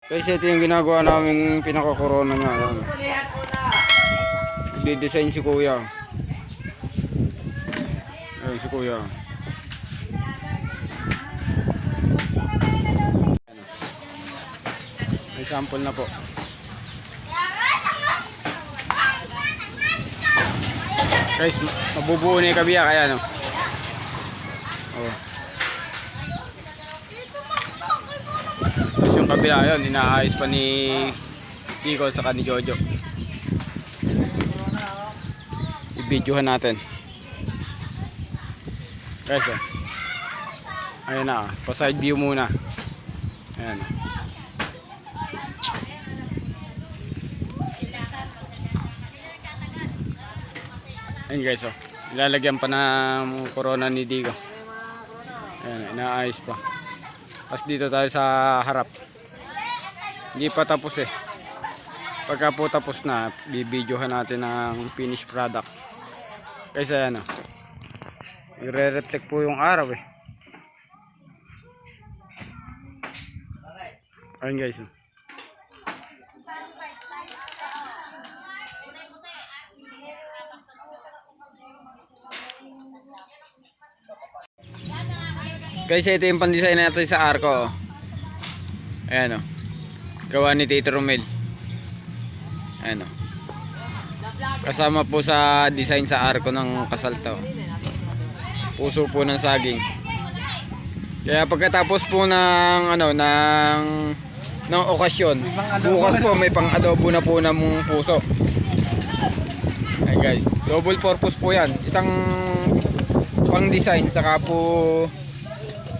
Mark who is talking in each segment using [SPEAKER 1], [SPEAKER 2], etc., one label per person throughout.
[SPEAKER 1] Kasi ito yung ginagawa namin pinaka-corona niya. Ayan. Di-design si kuya. Ayan si kuya. May sample na po. Guys, mabubuo na yung kabiyak. Ayan o. Oh. Tapos yung kabila yun, inaayos pa ni Pico saka ni Jojo. I-videohan natin. Guys, oh. Ayan na, pa side view muna. Ayan. Ayan guys, oh. Ilalagyan pa ng corona ni Digo. Ayan, inaayos pa. Tapos dito tayo sa harap. Hindi pa tapos eh. Pagka po tapos na, bibidyohan natin ng finished product. Guys, ayan oh. Nagre-reflect po yung araw eh. Ayan guys oh. Guys, ito yung pan-design natin sa arko. Ayan o. Gawa ni Tito Romel. Ayan o. Kasama po sa design sa arko ng kasal to. Puso po ng saging. Kaya pagkatapos po ng ng okasyon, bukas po may pang-adobo na po ng puso. Ayan guys, double purpose po yan. Isang pang-design saka po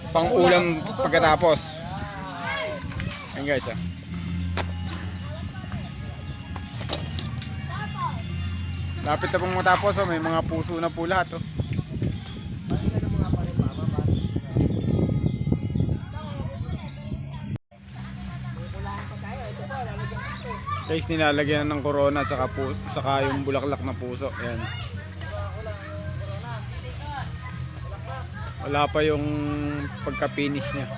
[SPEAKER 1] pang-ulam pagkatapos. Ayan guys ah. Lapit na pong matapos oh. May mga puso na po lahat oh. Guys, nilalagyan ng corona at saka yung bulaklak na puso. Ayan. Wala pa yung pagka-finish niya.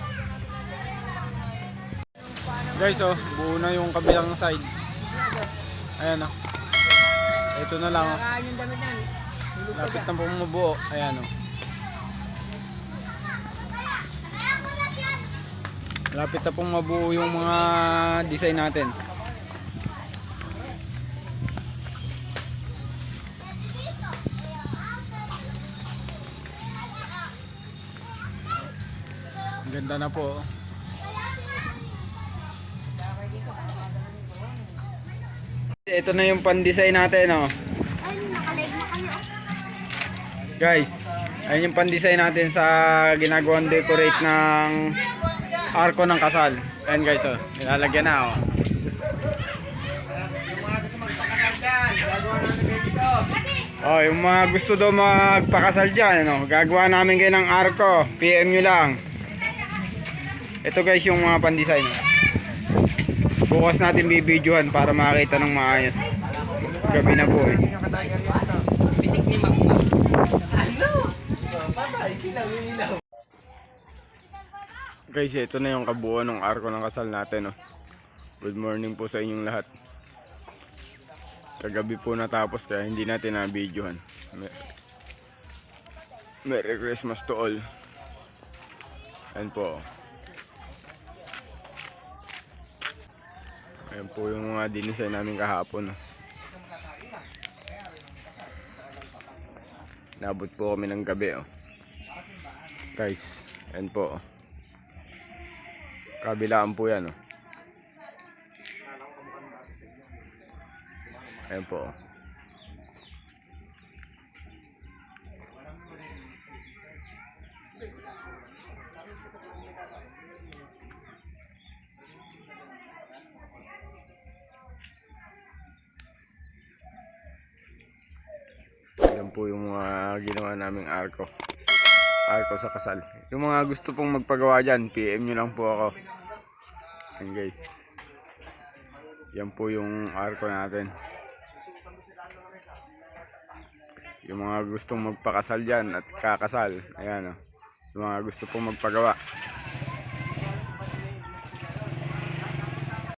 [SPEAKER 1] Guys, oh, buo na yung kabilang side. Ayan oh. Ito na lang oh. Lapit na pong mabuo. Ayan oh. Lapit na pong mabuo yung mga design natin. Ang ganda na po. Ito na yung pan-design natin oh. Guys, ayun yung pan-design natin sa ginagawang decorate ng arko ng kasal. Ayan guys oh, nilalagyan na oh. Oh, yung mga gusto daw magpakasal dyan oh, gagawa namin kayo ng arko. PM nyo lang. Ito guys yung mga pan-design. Bukas natin bibidyohan para makita ng maayos. Gabi na po eh. Guys, ito na yung kabuuan ng arko ng kasal natin oh. Good morning po sa inyong lahat. Kagabi po natapos kaya hindi natin na-bidyohan. Merry Christmas to all. Ayan po. Ayan po yung mga dinisay namin kahapon. Nabot po kami ng gabi oh. Guys, ayan po oh. Kabilaan po yan oh. Ayan po oh. Yan po yung mga ginawa naming arko sa kasal. Yung mga gusto pong magpagawa dyan, PM nyo lang po ako. Yan guys, yan po yung arko natin. Yung mga gustong magpakasal dyan at kakasal, ayan o. Yung mga gusto pong magpagawa,